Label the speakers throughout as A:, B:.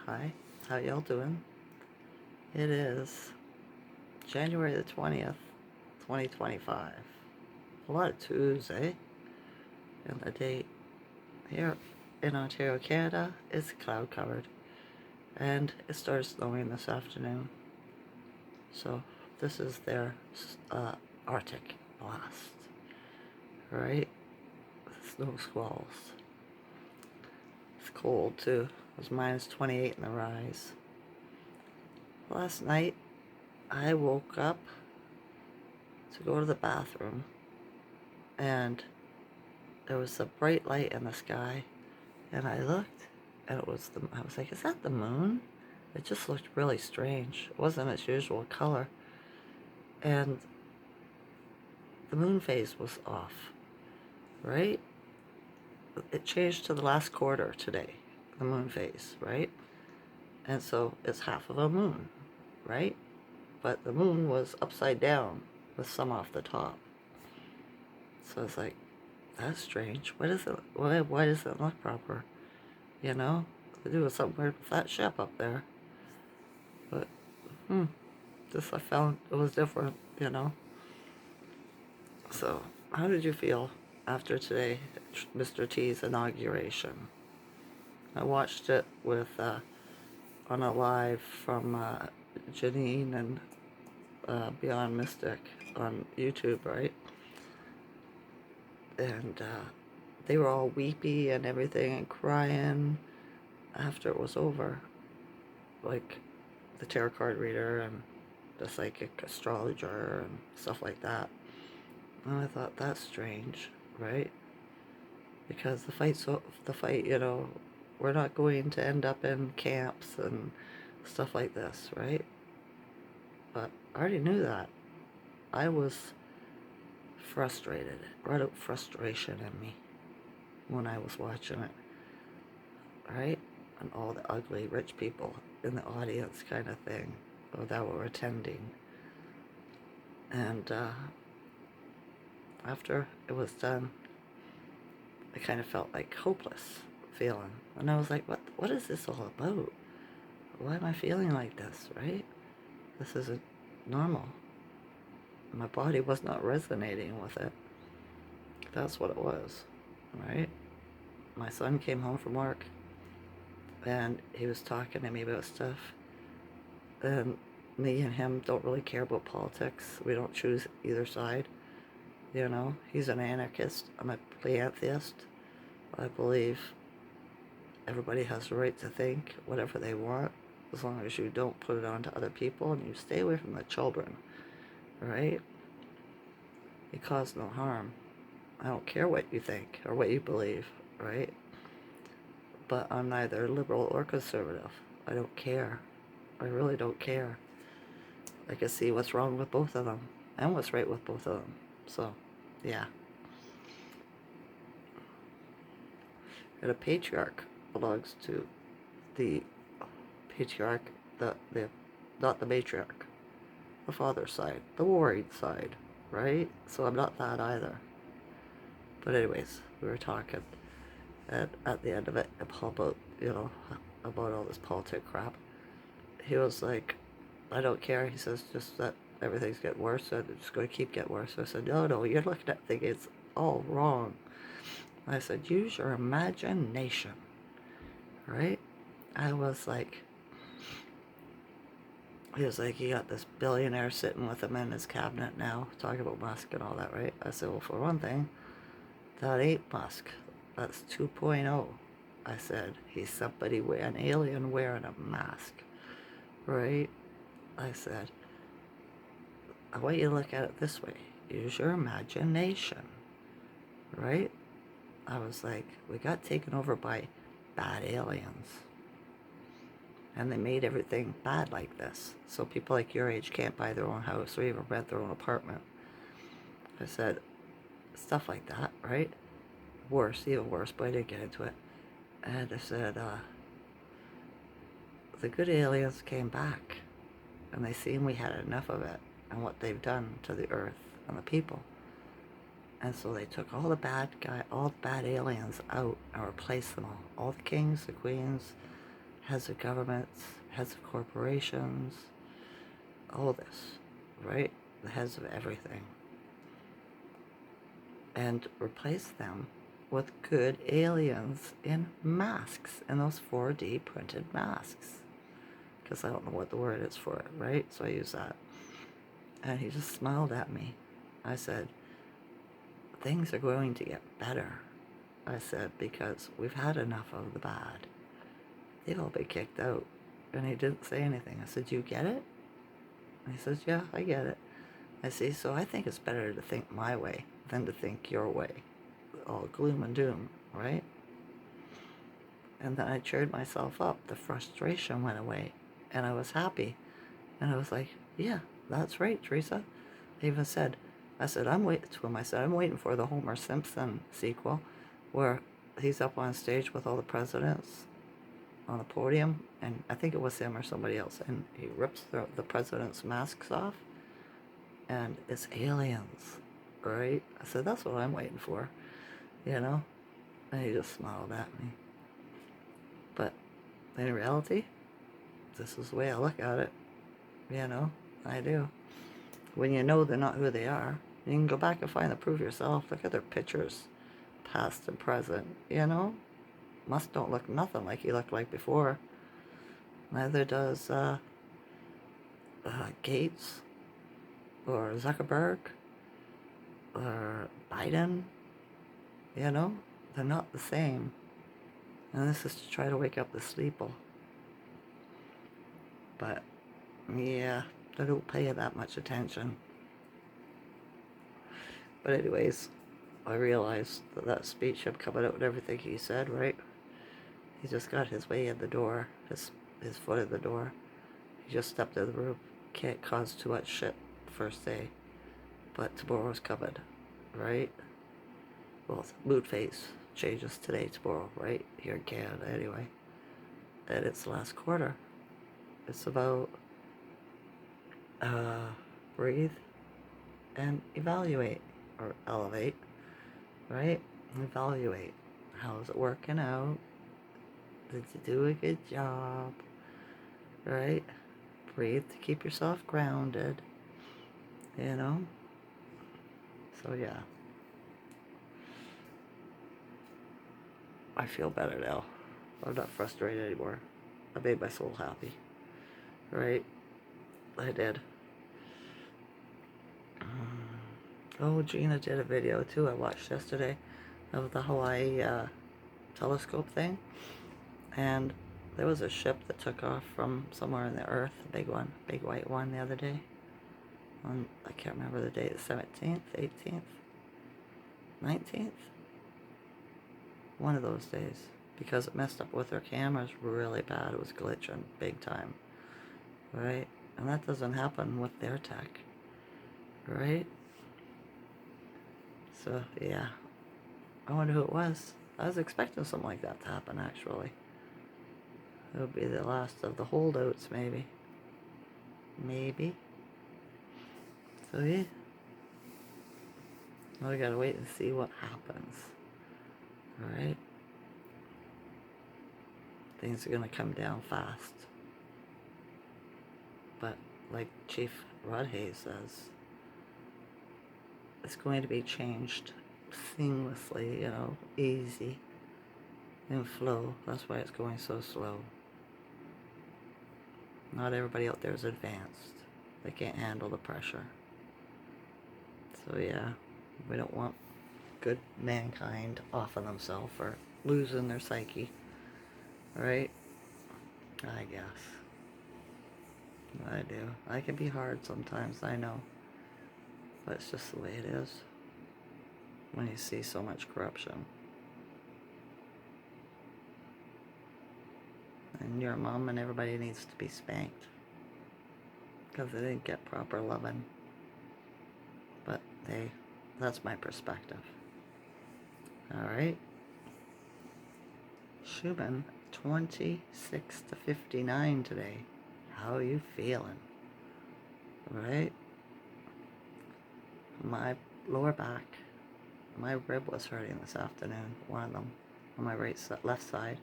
A: Hi, how y'all doing? It is January the 20th, 2025. A lot of twos, eh? And the date here in Ontario, Canada, is cloud covered. And it started snowing this afternoon. So this is their Arctic blast, right? Snow squalls. It's cold too. It was minus 28 in the rise. Last night, I woke up to go to the bathroom, and there was a bright light in the sky, and I looked, and I was like, is that the moon? It just looked really strange. It wasn't its usual color, and the moon phase was off, right? It changed to the last quarter today, the moon phase, right? And so it's half of a moon, right? But the moon was upside down with some off the top. So it's like, that's strange. Why does it look proper? You know? They do something weird with that ship up there. But, just I found it was different, you know? So, how did you feel after today, Mr. T's inauguration? I watched it with, on a live from Janine and Beyond Mystic on YouTube, right? And they were all weepy and everything and crying after it was over. Like the tarot card reader and the psychic astrologer and stuff like that. And I thought, that's strange, right? Because the fight, we're not going to end up in camps and stuff like this, right? But I already knew that. I was frustrated, right out frustration in me when I was watching it, right? And all the ugly rich people in the audience kind of thing, or that were attending. And after it was done, I kind of felt like hopeless feeling. And I was like, what is this all about? Why am I feeling like this, right? This isn't normal. My body was not resonating with it. That's what it was, right? My son came home from work, and he was talking to me about stuff. And me and him don't really care about politics. We don't choose either side. He's an anarchist. I'm a pantheist. I believe everybody has the right to think whatever they want, as long as you don't put it on to other people and you stay away from the children, right? You cause no harm. I don't care what you think or what you believe, right? But I'm neither liberal or conservative. I don't care. I really don't care. I can see what's wrong with both of them and what's right with both of them. So, yeah. And a patriarch belongs to the patriarch, not the matriarch, the father's side, the warring side, right? So I'm not that either. But anyways, we were talking, and at the end of it, about all this politic crap. He was like, I don't care. He says just that everything's getting worse and it's going to keep getting worse. So I said, no, you're looking at things, it's all wrong. I said, use your imagination, right? I was like, he was like, you got this billionaire sitting with him in his cabinet now, talking about Musk and all that, right? I said, well, for one thing, that ain't Musk. That's 2.0. I said, he's somebody, an alien wearing a mask, right? I said, I want you to look at it this way. Use your imagination, right? I was like, we got taken over by bad aliens. And they made everything bad like this. So people like your age can't buy their own house or even rent their own apartment. I said, stuff like that, right? Worse, even worse, but I didn't get into it. And I said, the good aliens came back. And they seen we had enough of it and what they've done to the earth and the people. And so they took all the bad aliens out and replaced them all. All the kings, the queens, heads of governments, heads of corporations, all this, right? The heads of everything. And replace them with good aliens in masks, in those 4D printed masks. Because I don't know what the word is for it, right? So I use that. And he just smiled at me. I said, things are going to get better. I said, because we've had enough of the bad. They've all been kicked out. And he didn't say anything. I said, you get it? And he says, yeah, I get it. I see, so I think it's better to think my way than to think your way. All gloom and doom, right? And then I cheered myself up. The frustration went away. And I was happy. And I was like, yeah, that's right, Teresa. I even said, I'm waiting to him. I said, I'm waiting for the Homer Simpson sequel where he's up on stage with all the presidents on the podium. And I think it was him or somebody else. And he rips the president's masks off. And it's aliens, right? I said, that's what I'm waiting for, you know? And he just smiled at me. But in reality, this is the way I look at it. You know, I do. When you know they're not who they are, you can go back and find the proof yourself. Look at their pictures, past and present, you know? Musk don't look nothing like he looked like before. Neither does Gates or Zuckerberg or Biden, you know? They're not the same. And this is to try to wake up the sleeple. But, yeah, they don't pay that much attention. But anyways, I realized that speech, him coming out with everything he said, right? He just got his way in the door, his foot in the door. He just stepped in the room. Can't cause too much shit the first day. But tomorrow's coming, right? Well, mood phase changes today, tomorrow, right? Here in Canada, anyway. And it's the last quarter. It's about breathe and evaluate, or elevate, right? Evaluate. How's it working out? Did you do a good job? Right? Breathe to keep yourself grounded. You know? So yeah. I feel better now. I'm not frustrated anymore. I made my soul happy. Right? I did. Oh, Gina did a video too I watched yesterday of the Hawaii telescope thing. And there was a ship that took off from somewhere in the earth, a big one, big white one the other day. On, I can't remember the date, the 17th, 18th, 19th? One of those days. Because it messed up with their cameras really bad. It was glitching big time. Right? And that doesn't happen with their tech. Right? So, yeah. I wonder who it was. I was expecting something like that to happen, actually. It would be the last of the holdouts, maybe. Maybe. So, yeah. Well, we gotta wait and see what happens. Alright? Things are gonna come down fast. But, like Chief Rod Hayes says, it's going to be changed seamlessly, you know, easy, in flow. That's why it's going so slow. Not everybody out there is advanced. They can't handle the pressure. So yeah, we don't want good mankind off of themselves or losing their psyche. Right? I guess. I do. I can be hard sometimes, I know. But it's just the way it is. When you see so much corruption. And your mom and everybody needs to be spanked. Because they didn't get proper loving. But that's my perspective. Alright. Schuman, 26 to 59 today. How are you feeling? Right? My lower back, my rib was hurting this afternoon, one of them, on my left side,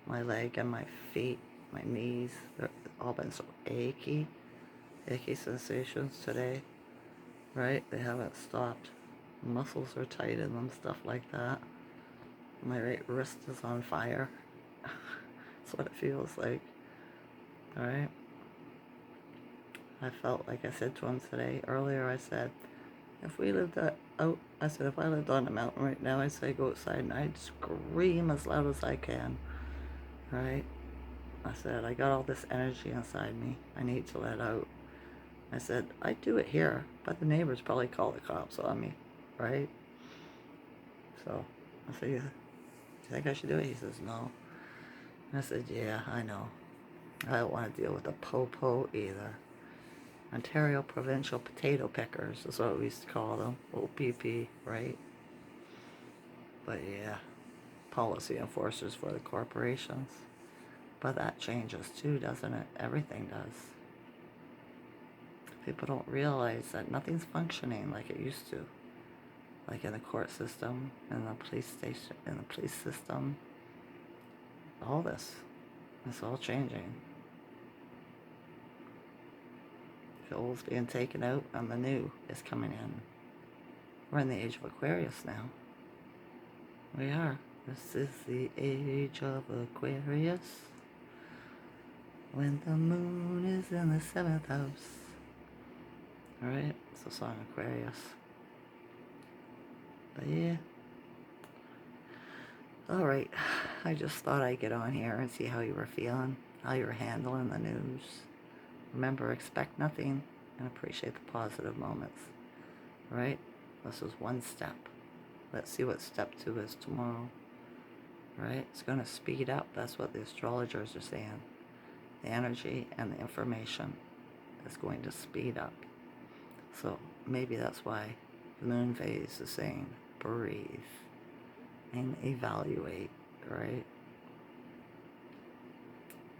A: my leg and my feet, My knees, they've all been so achy sensations today, right? They haven't stopped. Muscles are tight in them, stuff like that. My right wrist is on fire. That's what it feels like, alright? I felt like I said to him today, earlier I said, if we lived out, I said, if I lived on a mountain right now, I'd say go outside and I'd scream as loud as I can, right? I said, I got all this energy inside me. I need to let out. I said, I'd do it here, but the neighbors probably call the cops on me, right? So I said, yeah, do you think I should do it? He says, no. I said, yeah, I know. I don't want to deal with the po-po either. Ontario Provincial Potato Pickers is what we used to call them. OPP, right? But yeah, policy enforcers for the corporations. But that changes too, doesn't it? Everything does. People don't realize that nothing's functioning like it used to. Like in the court system, in the police station, in the police system. All this. It's all changing. The old's being taken out and the new is coming in. We're in the age of Aquarius now. We are. This is the age of Aquarius. When the moon is in the 7th house. Alright, it's a song Aquarius. But yeah. Alright, I just thought I'd get on here and see how you were feeling, how you were handling the news. Remember, expect nothing and appreciate the positive moments. Right? This is one step. Let's see what step 2 is tomorrow. Right? It's going to speed up. That's what the astrologers are saying. The energy and the information is going to speed up. So maybe that's why the moon phase is saying breathe and evaluate, right?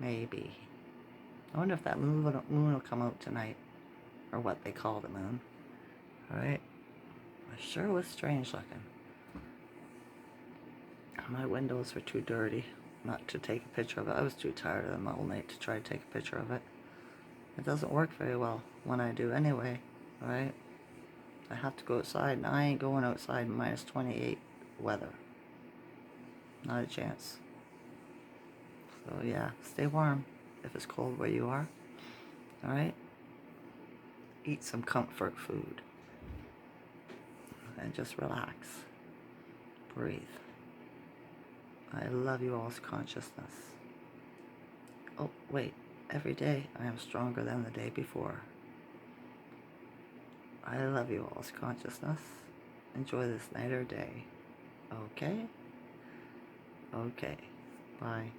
A: Maybe. I wonder if that moon will come out tonight, or what they call the moon. Alright? It sure was strange looking. My windows were too dirty not to take a picture of it. I was too tired of them all night to try to take a picture of it. It doesn't work very well when I do anyway, right? I have to go outside, and I ain't going outside in minus 28 weather. Not a chance. So yeah, stay warm if it's cold where you are. Alright? Eat some comfort food. And just relax. Breathe. I love you all's consciousness. Oh, wait. Every day I am stronger than the day before. I love you all's consciousness. Enjoy this night or day. Okay? Okay. Bye.